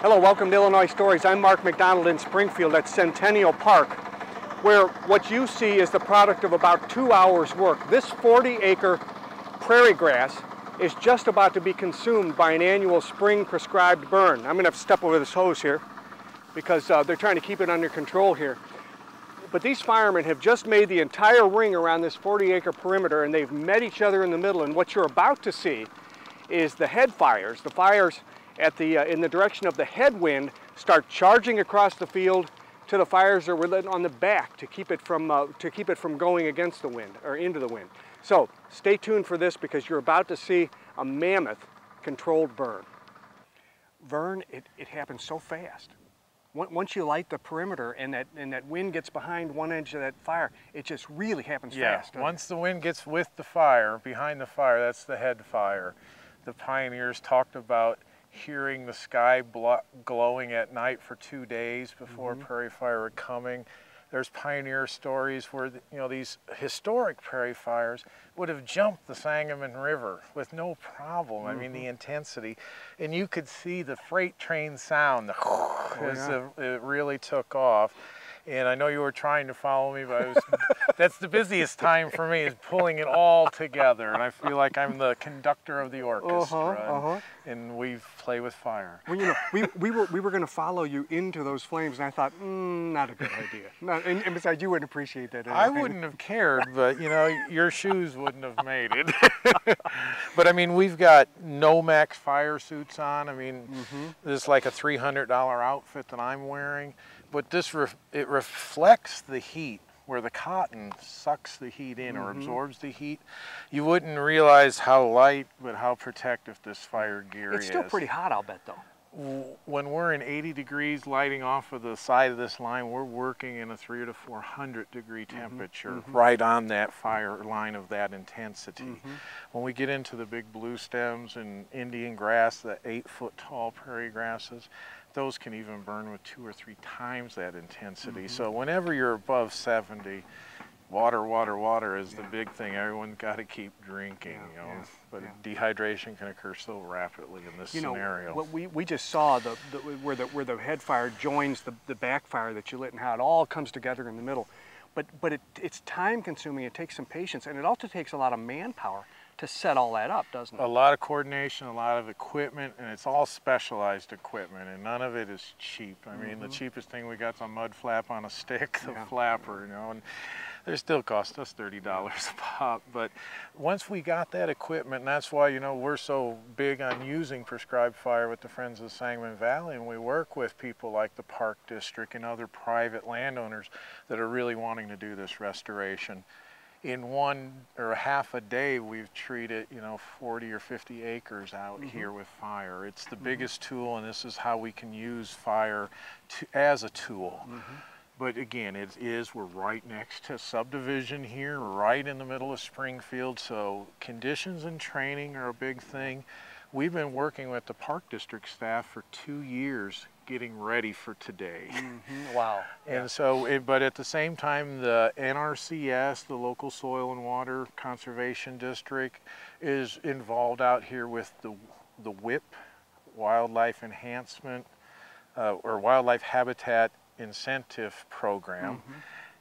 Hello, welcome to Illinois Stories. I'm Mark McDonald in Springfield at Centennial Park, where what you see is the product of about 2 hours work. This 40-acre prairie grass is just about to be consumed by an annual spring prescribed burn. I'm going to have to step over this hose here because they're trying to keep it under control here. But these firemen have just made the entire ring around this 40-acre perimeter, and they've met each other in the middle. And what you're about to see is the head fires. The fires at in the direction of the headwind start charging across the field to the fires that were lit on the back to keep it from going against the wind or into the wind. So stay tuned for this because you're about to see a mammoth controlled burn. Vern, it happens so fast. Once you light the perimeter and that wind gets behind one edge of that fire, it just really happens fast. Yeah, once the wind gets with the fire, behind the fire, that's the head fire. The pioneers talked about hearing the sky glowing at night for 2 days before prairie fire were coming. There's pioneer stories where these historic prairie fires would have jumped the Sangamon River with no problem. I mean, the intensity, and you could see the freight train sound as it really took off. And I know you were trying to follow me, but that's the busiest time for me, is pulling it all together. And I feel like I'm the conductor of the orchestra, and we play with fire. Well, we were going to follow you into those flames, and I thought, not a good idea. And besides, you wouldn't appreciate that. I wouldn't have cared, but your shoes wouldn't have made it. But I mean, we've got Nomex fire suits on. I mean, this is like a $300 outfit that I'm wearing. But it reflects the heat, where the cotton sucks the heat in or absorbs the heat. You wouldn't realize how light, but how protective this fire gear is. It's still pretty hot, I'll bet, though. When we're in 80 degrees lighting off of the side of this line, we're working in a 300 to 400 degree temperature right on that fire line of that intensity. When we get into the big blue stems and Indian grass, the 8-foot tall prairie grasses, those can even burn with 2 or 3 times that intensity. So whenever you're above 70, water is the big thing. Everyone's got to keep drinking, But dehydration can occur so rapidly in this scenario. What we just saw where the head fire joins the backfire that you lit and how it all comes together in the middle. But it's time consuming. It takes some patience, and it also takes a lot of manpower to set all that up, doesn't it? A lot of coordination, a lot of equipment, and it's all specialized equipment, and none of it is cheap. I mean, the cheapest thing we got's a mud flap on a stick, the flapper, and they still cost us $30 a pop. But once we got that equipment, and that's why, we're so big on using prescribed fire with the Friends of the Sangamon Valley, and we work with people like the Park District and other private landowners that are really wanting to do this restoration. In 1 or half a day, we've treated, 40 or 50 acres out here with fire. It's the biggest tool, and this is how we can use fire as a tool. But again, we're right next to subdivision here, right in the middle of Springfield, so conditions and training are a big thing. We've been working with the Park District staff for 2 years getting ready for today. Wow. And so, but at the same time, the NRCS, the local Soil and Water Conservation District, is involved out here with the WIP, Wildlife Enhancement, or Wildlife Habitat Incentive Program.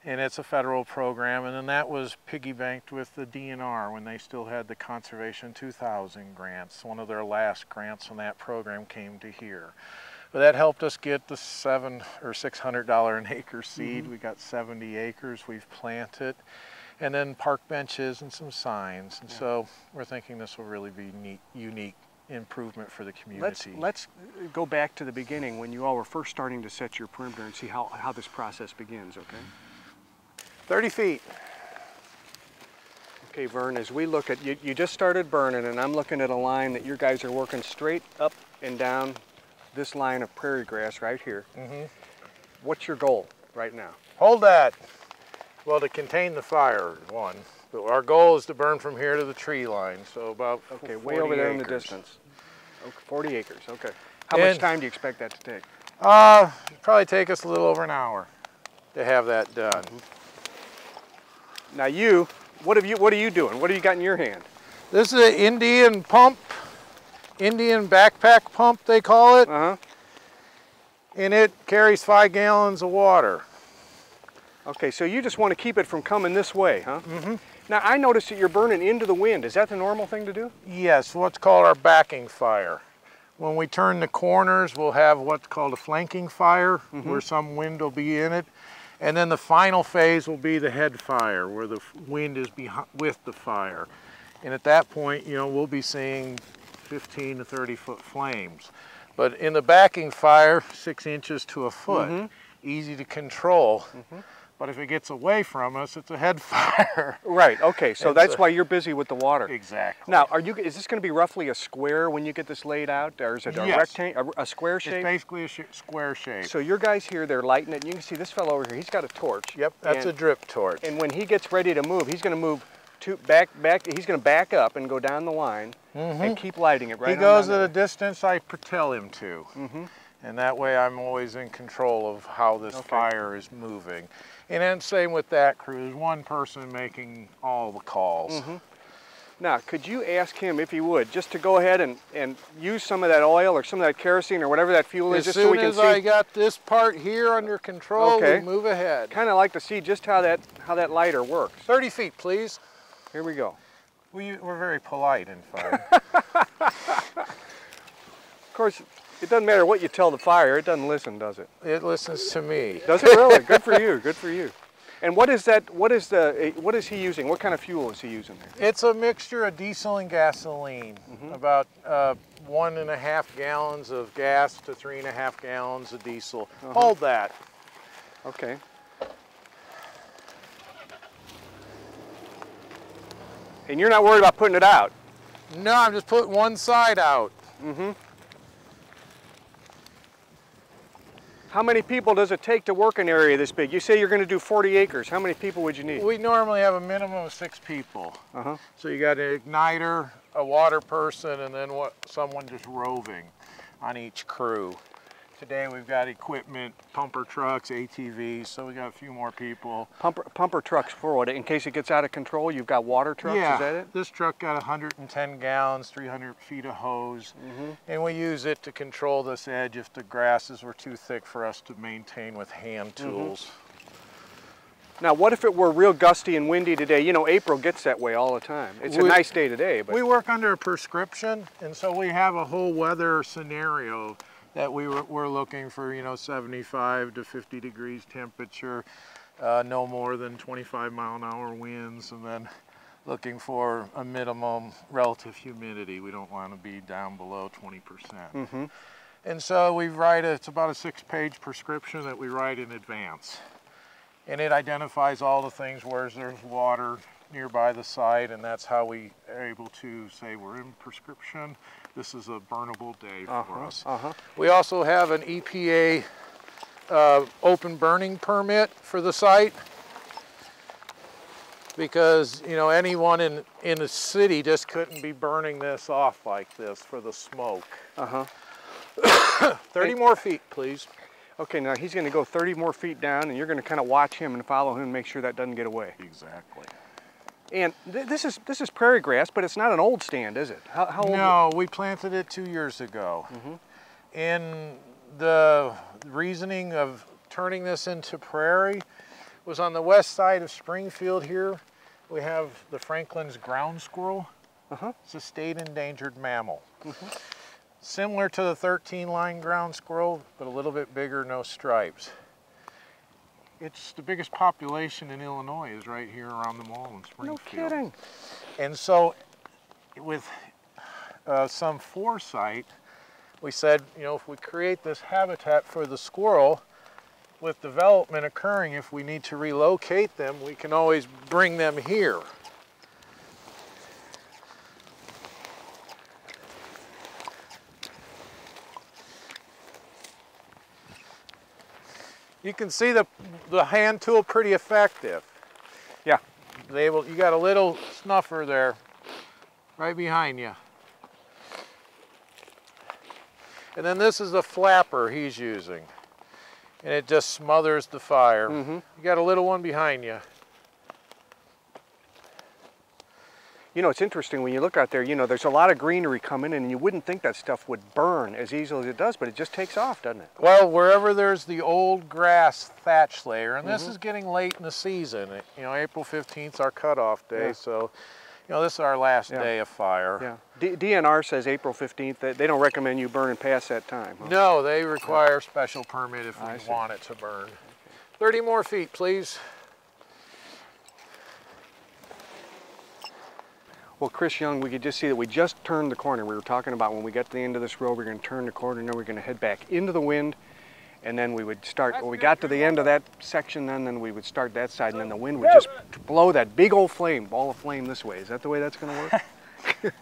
And it's a federal program, and then that was piggybanked with the DNR when they still had the Conservation 2000 grants. One of their last grants on that program came to here. But that helped us get the $700 or $600 an acre seed. We got 70 acres we've planted, and then park benches and some signs. And so we're thinking this will really be unique improvement for the community. Let's go back to the beginning when you all were first starting to set your perimeter and see how this process begins, okay? 30 feet. Okay, Vern, as we look at, you just started burning, and I'm looking at a line that you guys are working straight up and down this line of prairie grass right here. What's your goal right now? Hold that. Well, to contain the fire, one. But our goal is to burn from here to the tree line, so about 40 way over there acres. in the distance. Okay, 40 acres, okay. How much time do you expect that to take? It'll probably take us a little over an hour to have that done. Now what are you doing? What have you got in your hand? This is an Indian pump, Indian backpack pump they call it. And it carries 5 gallons of water. Okay, so you just want to keep it from coming this way, huh? Mm-hmm. Now, I noticed that you're burning into the wind. Is that the normal thing to do? Yes, what's called our backing fire. When we turn the corners, we'll have what's called a flanking fire, where some wind will be in it. And then the final phase will be the head fire, where the wind is with the fire. And at that point, you know, we'll be seeing 15 to 30 foot flames. But in the backing fire, 6 inches to a foot, easy to control. But if it gets away from us, it's a head fire. Right, okay, so that's why you're busy with the water. Exactly. Now, is this going to be roughly a square when you get this laid out? Or is it a rectangle, a square shape? It's basically a square shape. So your guys here, they're lighting it. And you can see this fellow over here, he's got a torch. Yep, that's a drip torch. And when he gets ready to move, he's going to move back, he's going to back up and go down the line and keep lighting it right. He goes at a distance I tell him to. And that way I'm always in control of how this fire is moving. And then same with that crew, there's one person making all the calls. Now, could you ask him, if he would, just to go ahead and use some of that oil or some of that kerosene or whatever that fuel is, just so we can see? As soon as I got this part here under control, we move ahead. Kind of like to see just how that lighter works. 30 feet, please. Here we go. We're very polite in fire. Of course, it doesn't matter what you tell the fire, it doesn't listen, does it? It listens to me. Does it really? Good for you, good for you. And what is that, what is he using? What kind of fuel is he using there? It's a mixture of diesel and gasoline. About 1.5 gallons of gas to 3.5 gallons of diesel. Hold that. Okay. And you're not worried about putting it out? No, I'm just putting one side out. How many people does it take to work an area this big? You say you're going to do 40 acres. How many people would you need? We normally have a minimum of 6 people. So you got an igniter, a water person, and then someone just roving on each crew. Today we've got equipment, pumper trucks, ATVs, so we got a few more people. Pumper trucks for what? In case it gets out of control, you've got water trucks, is that it? This truck got 110 gallons, 300 feet of hose, and we use it to control this edge if the grasses were too thick for us to maintain with hand tools. Now, what if it were real gusty and windy today? You know, April gets that way all the time. It's a nice day today, but... We work under a prescription, and so we have a whole weather scenario that we're looking for, you know, 75 to 50 degrees temperature, no more than 25-mile-an-hour winds, and then looking for a minimum relative humidity. We don't want to be down below 20%. And so we write, it's about a 6-page prescription that we write in advance. And it identifies all the things where there's water nearby the site, and that's how we are able to say we're in prescription. This is a burnable day for us. We also have an EPA open burning permit for the site, because, you know, anyone in the city just couldn't be burning this off like this for the smoke. 30 more feet, please. Okay, now he's going to go 30 more feet down, and you're going to kind of watch him and follow him and make sure that doesn't get away. Exactly. And this is prairie grass, but it's not an old stand, is it? How old? No, we planted it 2 years ago. And the reasoning of turning this into prairie was on the west side of Springfield here. We have the Franklin's ground squirrel. It's a state endangered mammal. Similar to the 13-line ground squirrel, but a little bit bigger, no stripes. It's the biggest population in Illinois is right here around the mall in Springfield. No kidding. And so with some foresight, we said, you know, if we create this habitat for the squirrel, with development occurring, if we need to relocate them, we can always bring them here. You can see the hand tool pretty effective. Yeah. You got a little snuffer there, right behind you. And then this is the flapper he's using. And it just smothers the fire. You got a little one behind you. You know, it's interesting when you look out there, you know, there's a lot of greenery coming in and you wouldn't think that stuff would burn as easily as it does, but it just takes off, doesn't it? Well, wherever there's the old grass thatch layer, and this is getting late in the season. You know, April 15th is our cutoff day, so, you know, this is our last day of fire. Yeah. DNR says April 15th. They don't recommend you burning past that time. Huh? No, they require special permit if we want it to burn. 30 more feet, please. Well, Chris Young, we could just see that we just turned the corner. We were talking about when we get to the end of this road, we're going to turn the corner, and then we're going to head back into the wind, and then we would start, when we got to the end of that section, then we would start that side, and then the wind would just blow that big old flame, ball of flame this way. Is that the way that's going to work?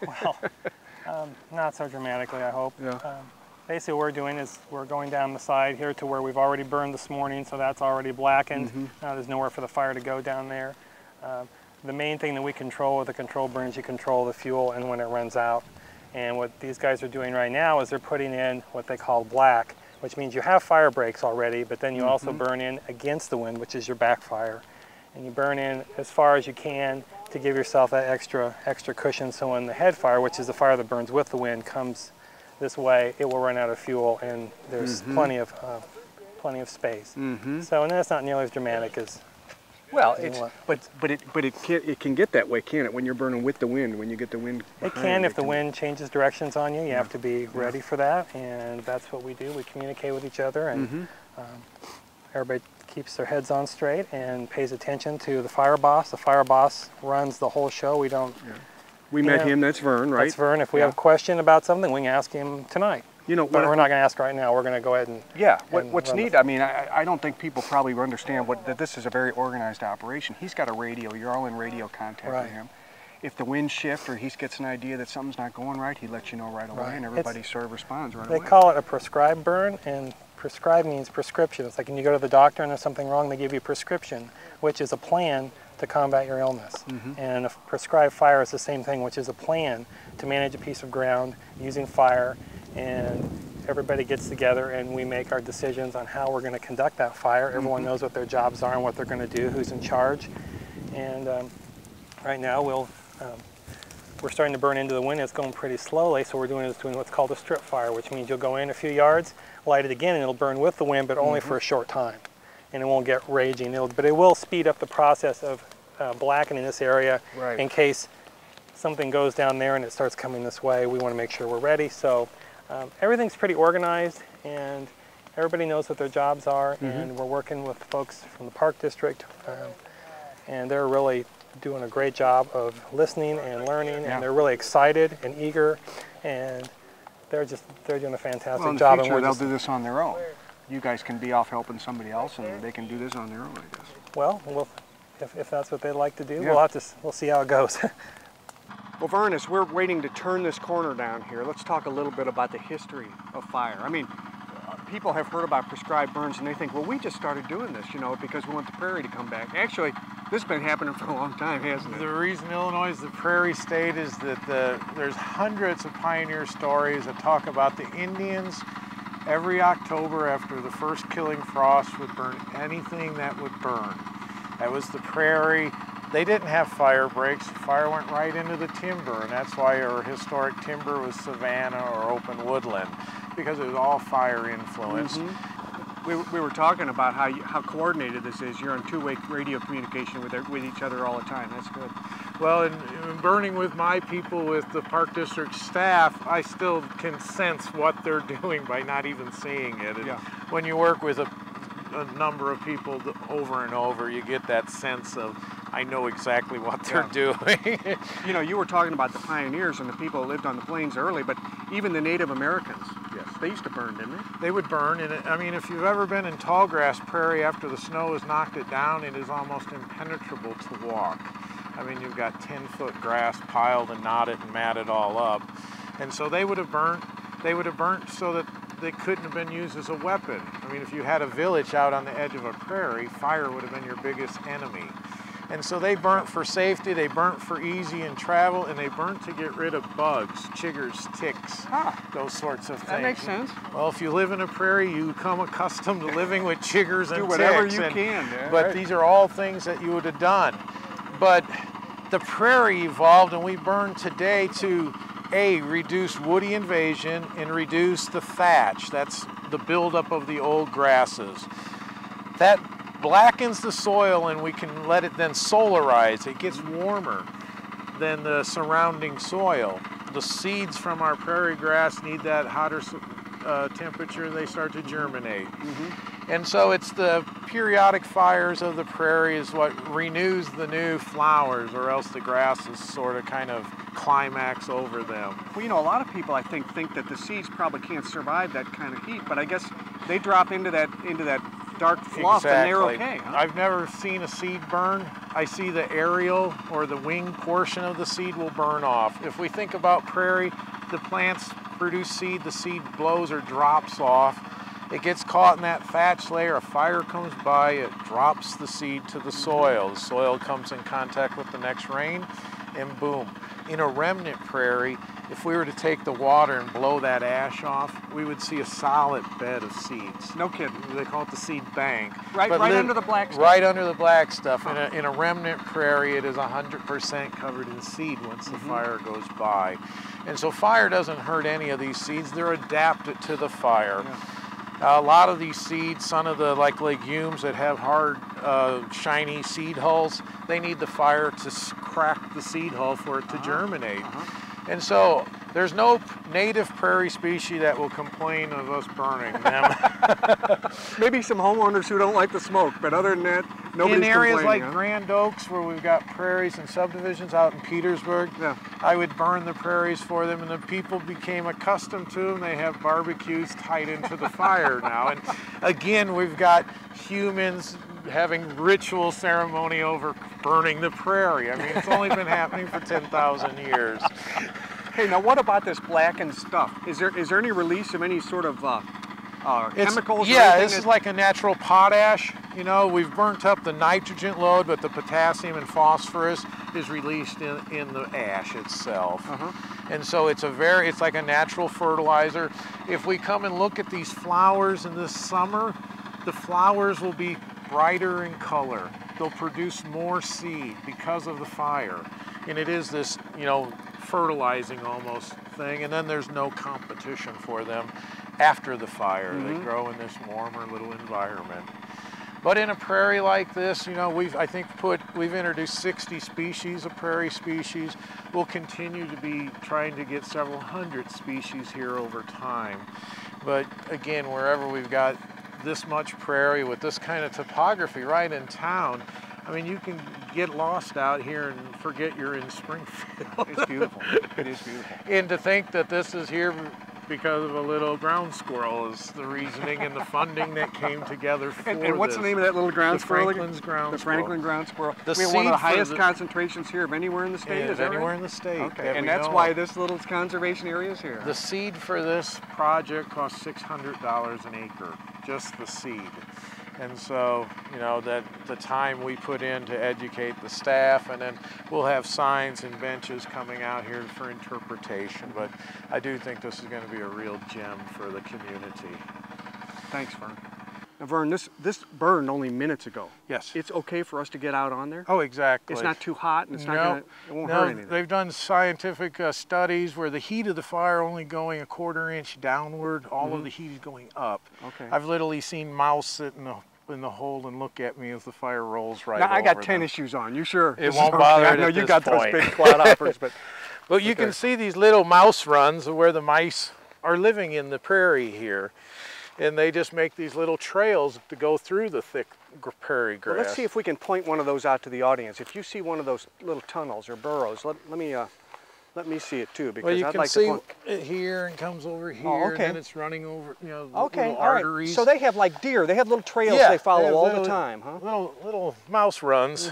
Well, not so dramatically, I hope. Yeah. Basically what we're doing is we're going down the side here to where we've already burned this morning, so that's already blackened. There's nowhere for the fire to go down there. The main thing that we control with the control burns, you control the fuel and when it runs out. And what these guys are doing right now is they're putting in what they call black, which means you have fire breaks already, but then you also burn in against the wind, which is your backfire. And you burn in as far as you can to give yourself that extra cushion, so when the head fire, which is the fire that burns with the wind, comes this way, it will run out of fuel, and there's plenty of space. So, and that's not nearly as dramatic as. Well, it's, but it can get that way, can't it? When you're burning with the wind, when you get the wind. It can if the wind changes directions on you. You have to be ready for that, and that's what we do. We communicate with each other, and everybody keeps their heads on straight and pays attention to the fire boss. The fire boss runs the whole show. We don't. We met him. That's Vern, right? That's Vern. If we have a question about something, we can ask him tonight. You know, but we're not going to ask right now. We're going to go ahead and what's neat, I mean, I don't think people probably understand that this is a very organized operation. He's got a radio. You're all in radio contact with him. If the winds shift or he gets an idea that something's not going right, he lets you know right away, and everybody sort of responds right away. They call it a prescribed burn, and prescribed means prescription. It's like when you go to the doctor and there's something wrong, they give you a prescription, which is a plan to combat your illness. And a prescribed fire is the same thing, which is a plan to manage a piece of ground using fire, and everybody gets together and we make our decisions on how we're going to conduct that fire. Everyone knows what their jobs are and what they're going to do, who's in charge. And right now we're starting to burn into the wind. It's going pretty slowly, so we're doing what's called a strip fire, which means you'll go in a few yards, light it again, and it'll burn with the wind, but only for a short time. And it won't get raging. But it will speed up the process of blackening this area in case something goes down there and it starts coming this way. We want to make sure we're ready. So everything's pretty organized, and everybody knows what their jobs are, and we're working with folks from the Park District, and they're really doing a great job of listening and learning, and they're really excited and eager, and they're doing a fantastic job. In the future, they'll do this on their own. You guys can be off helping somebody else, and they can do this on their own, I guess. Well, if that's what they'd like to do, we'll see how it goes. Well, Vern, as we're waiting to turn this corner down here, let's talk a little bit about the history of fire. I mean, people have heard about prescribed burns and they think, well, we just started doing this, you know, because we want the prairie to come back. Actually, this has been happening for a long time, hasn't it? The reason Illinois is the prairie state is that there's hundreds of pioneer stories that talk about the Indians every October after the first killing frost would burn anything that would burn. That was the prairie. They didn't have fire breaks. The fire went right into the timber, and that's why our historic timber was savanna or open woodland, because it was all fire influenced. We were talking about how coordinated this is. You're on two-way radio communication with each other all the time. That's good. Well, in burning with my people, with the Park District staff, I still can sense what they're doing by not even seeing it. And when you work with a number of people over and over, you get that sense of, I know exactly what they're doing. You know, you were talking about the pioneers and the people who lived on the plains early, but even the Native Americans, they used to burn, didn't they? They would burn, and I mean, if you've ever been in tallgrass prairie after the snow has knocked it down, it is almost impenetrable to walk. I mean, you've got 10-foot grass piled and knotted and matted all up. And so they would have burnt so that they couldn't have been used as a weapon. I mean, if you had a village out on the edge of a prairie, fire would have been your biggest enemy. And so they burnt for safety, they burnt for easy in travel, and they burnt to get rid of bugs, chiggers, ticks, those sorts of things. That makes sense. Well, if you live in a prairie, you become accustomed to living with chiggers and do whatever ticks. You can. But these are all things that you would have done. But the prairie evolved, and we burn today to reduce woody invasion and reduce the thatch. That's the buildup of the old grasses. That blackens the soil, and we can let it then solarize. It gets warmer than the surrounding soil. The seeds from our prairie grass need that hotter temperature. They start to germinate. And so it's the periodic fires of the prairie is what renews the new flowers, or else the grasses sort of kind of climax over them. Well, you know, a lot of people, I think that the seeds probably can't survive that kind of heat, but I guess they drop into that dark fluff and they're okay, huh? I've never seen a seed burn. I see the aerial or the wing portion of the seed will burn off. If we think about prairie, the plants produce seed, the seed blows or drops off. It gets caught in that thatch layer, a fire comes by, it drops the seed to the soil. The soil comes in contact with the next rain, and boom. In a remnant prairie, if we were to take the water and blow that ash off, we would see a solid bed of seeds. No kidding. They call it the seed bank. Right under the black stuff? Right under the black stuff. In a remnant prairie, it is 100% covered in seed once the fire goes by. And so fire doesn't hurt any of these seeds. They're adapted to the fire. A lot of these seeds, some of the legumes that have hard, shiny seed hulls, they need the fire to crack the seed hull for it to germinate. And so there's no native prairie species that will complain of us burning them. Maybe some homeowners who don't like the smoke, but other than that, nobody's in areas complaining, like Grand Oaks, where we've got prairies and subdivisions out in Petersburg, I would burn the prairies for them, and the people became accustomed to them. They have barbecues tied into the fire now. And again, we've got humans having ritual ceremony over burning the prairie. I mean, it's only been happening for 10,000 years. Hey, now what about this blackened stuff? Is there any release of any sort of chemicals? Yeah, this is like a natural potash. You know, we've burnt up the nitrogen load, but the potassium and phosphorus is released in the ash itself. And so it's like a natural fertilizer. If we come and look at these flowers in this summer, the flowers will be brighter in color. They'll produce more seed because of the fire. And it is this, you know, fertilizing almost thing, and then there's no competition for them after the fire. They grow in this warmer little environment. But in a prairie like this, you know, we've introduced 60 species of prairie species. We'll continue to be trying to get several hundred species here over time. But again, wherever we've got this much prairie with this kind of topography right in town, I mean, you can get lost out here and forget you're in Springfield. It's beautiful. It is beautiful. And to think that this is here because of a little ground squirrel is the reasoning and the funding that came together for and what's the name of that little ground squirrel? Franklin's ground squirrel. The Franklin ground squirrel. We have one of the highest concentrations here of anywhere in the state, is that right? Anywhere in the state. Okay, and that's why this little conservation area is here. The seed for this project costs $600 an acre, just the seed. And so, you know, that the time we put in to educate the staff, and then we'll have signs and benches coming out here for interpretation. But I do think this is going to be a real gem for the community. Thanks, Vern. Now, Vern, this burned only minutes ago. Yes. It's okay for us to get out on there? Oh, exactly. It's not too hot, and it's not gonna, it won't hurt anything. They've done scientific studies where the heat of the fire only going a quarter inch downward, all of the heat is going up. Okay. I've literally seen mouse sit in the hole and look at me as the fire rolls right over Now, I got tennis them. shoes on. You sure? It won't bother I know you got those big quad hoppers, but... Well, you can see these little mouse runs where the mice are living in the prairie here. And they just make these little trails to go through the thick prairie grass. Well, let's see if we can point one of those out to the audience. If you see one of those little tunnels or burrows, let me see it too, because I'd like to see it here and comes over here, and then it's running over, you know, little arteries. Right. So they have like deer. They have little trails they follow all the time, huh? Little mouse runs.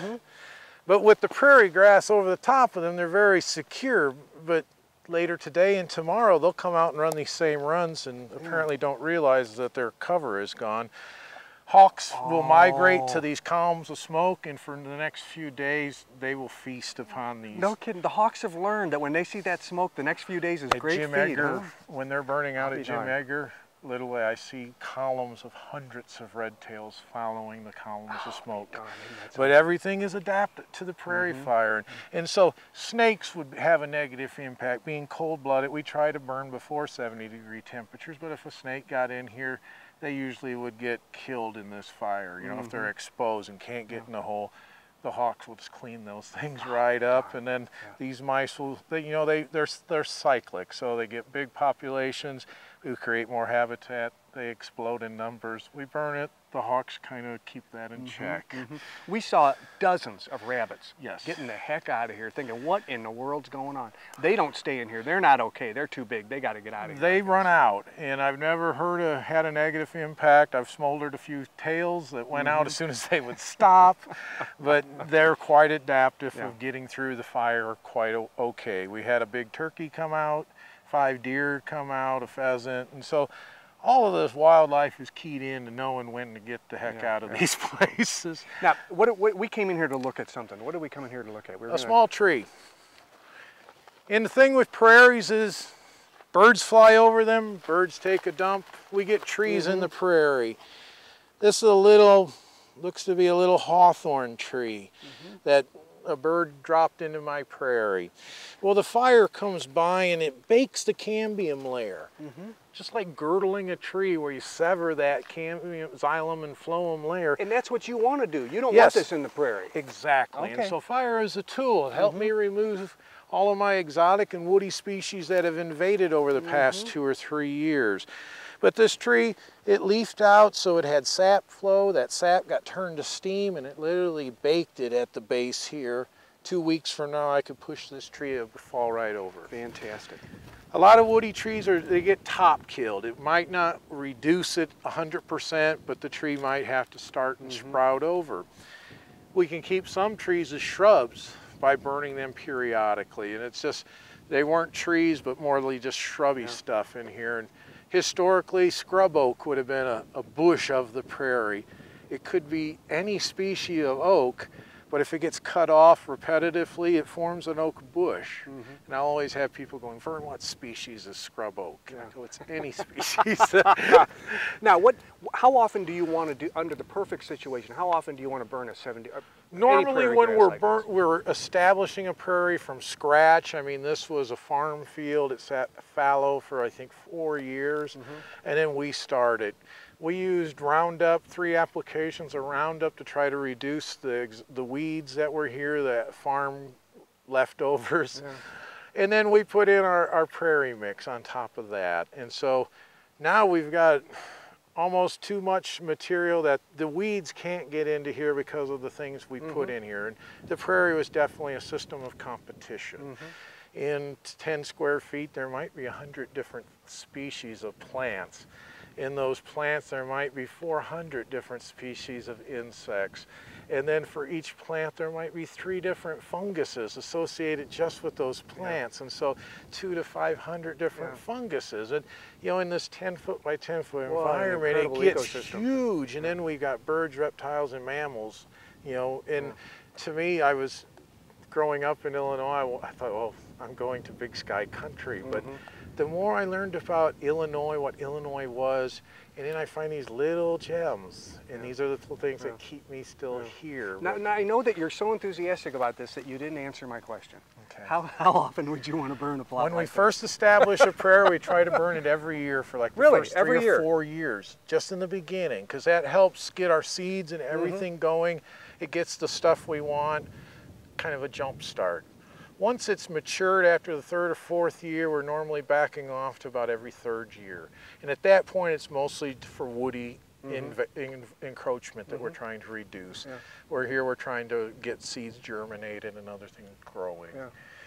But with the prairie grass over the top of them, they're very secure. But later today and tomorrow, they'll come out and run these same runs, and apparently don't realize that their cover is gone. Hawks will migrate to these columns of smoke, and for the next few days, they will feast upon these. No kidding. The hawks have learned that when they see that smoke, the next few days is great Jim feed. Edgar, when they're burning out at Jim Edgar, literally I see columns of hundreds of red tails following the columns of smoke. But everything is adapted to the prairie fire. And so snakes would have a negative impact. Being cold-blooded, we try to burn before 70-degree temperatures, but if a snake got in here, they usually would get killed in this fire. You know, if they're exposed and can't get in the hole, the hawks will just clean those things right up, and then these mice will, they're cyclic, so they get big populations, we create more habitat, they explode in numbers. We burn it, the hawks kind of keep that in check. We saw dozens of rabbits Yes. getting the heck out of here, thinking, what in the world's going on? They don't stay in here. They're not okay. They're too big. They got to get out of here. They run out, and I've never had a negative impact. I've smoldered a few tails that went out as soon as they would stop, but they're quite adaptive of getting through the fire quite okay. We had a big turkey come out, 5 deer come out, a pheasant, and so all of this wildlife is keyed in to knowing when to get the heck out of these places. Now, we came in here to look at something. What are we coming here to look at? A small tree. And the thing with prairies is birds fly over them, birds take a dump. We get trees in the prairie. This is looks to be a little hawthorn tree that a bird dropped into my prairie. Well, the fire comes by and it bakes the cambium layer. Just like girdling a tree where you sever that cambium, xylem and phloem layer. And that's what you want to do. You don't want this in the prairie. Exactly. And so fire is a tool. It helped me remove all of my exotic and woody species that have invaded over the past 2 or 3 years. But this tree, it leafed out so it had sap flow. That sap got turned to steam and it literally baked it at the base here. 2 weeks from now I could push this tree to fall right over. Fantastic. A lot of woody trees, they get top killed. It might not reduce it 100%, but the tree might have to start and sprout over. We can keep some trees as shrubs by burning them periodically. And it's just, they weren't trees, but more like just shrubby stuff in here. And historically, scrub oak would have been a bush of the prairie. It could be any species of oak, but if it gets cut off repetitively, it forms an oak bush. And I always have people going, Vern, what species is scrub oak? And I go, it's any species. Now, how often do you want to do, under the perfect situation, how often do you want to burn a 70? Normally when we're establishing a prairie from scratch. I mean, this was a farm field. It sat fallow for I think 4 years, and then we started. We used Roundup, 3 applications of Roundup to try to reduce the weeds that were here, the farm leftovers. And then we put in our prairie mix on top of that. And so now we've got almost too much material that the weeds can't get into here because of the things we put in here. And the prairie was definitely a system of competition. In 10 square feet, there might be 100 different species of plants. In those plants, there might be 400 different species of insects. And then for each plant, there might be 3 different funguses associated just with those plants. And so 200 to 500 different funguses. And, you know, in this 10-foot by 10-foot environment, it gets huge. And then we got birds, reptiles, and mammals, you know. And to me, I was growing up in Illinois, I thought, well, I'm going to big sky country. But the more I learned about Illinois, what Illinois was, and then I find these little gems, and these are the little things that keep me still here. Now, I know that you're so enthusiastic about this that you didn't answer my question. How often would you want to burn a plot When we first established a prairie, we try to burn it every year for like the first 3 or 4 years, just in the beginning, because that helps get our seeds and everything going. It gets the stuff we want, kind of a jump start. Once it's matured after the 3rd or 4th year, we're normally backing off to about every 3rd year. And at that point, it's mostly for woody encroachment that we're trying to reduce. Where here we're trying to get seeds germinated and other things growing.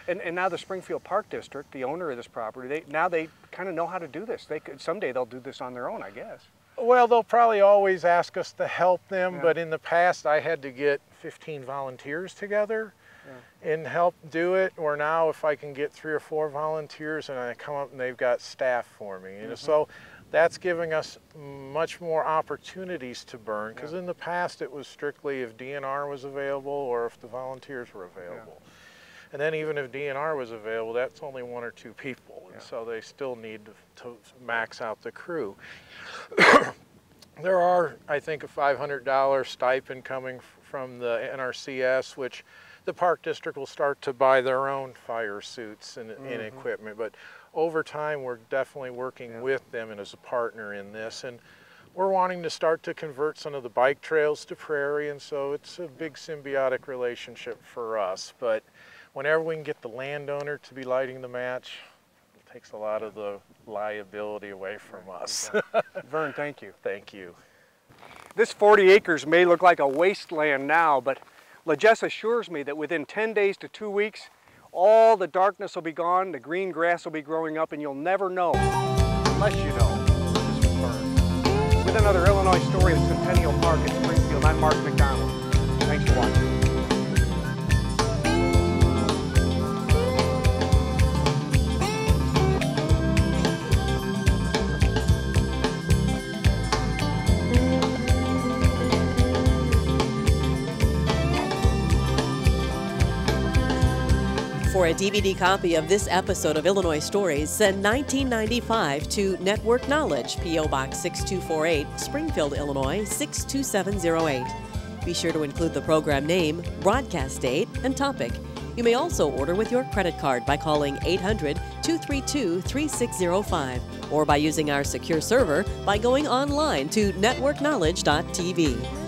And now the Springfield Park District, the owner of this property, they kind of know how to do this. Someday they'll do this on their own, I guess. Well, they'll probably always ask us to help them, but in the past I had to get 15 volunteers together and help do it, or now if I can get 3 or 4 volunteers and I come up and they've got staff for me. And so that's giving us much more opportunities to burn, because in the past it was strictly if DNR was available or if the volunteers were available. And then even if DNR was available, that's only 1 or 2 people. so they still need to max out the crew. There are, I think, a $500 stipend coming from the NRCS, which the Park District will start to buy their own fire suits and equipment. But over time, we're definitely working with them and as a partner in this. And we're wanting to start to convert some of the bike trails to prairie, and so it's a big symbiotic relationship for us. But whenever we can get the landowner to be lighting the match, it takes a lot of the liability away from us. Vern, thank you. Thank you. This 40 acres may look like a wasteland now, but LaJess assures me that within 10 days to 2 weeks, all the darkness will be gone, the green grass will be growing up, and you'll never know, unless you know, this was Vern. With another Illinois story at Centennial Park in Springfield, I'm Mark McDonald. Thanks for watching. For a DVD copy of this episode of Illinois Stories, send 1995 to Network Knowledge, P.O. Box 6248, Springfield, Illinois 62708. Be sure to include the program name, broadcast date, and topic. You may also order with your credit card by calling 800-232-3605 or by using our secure server by going online to networkknowledge.tv.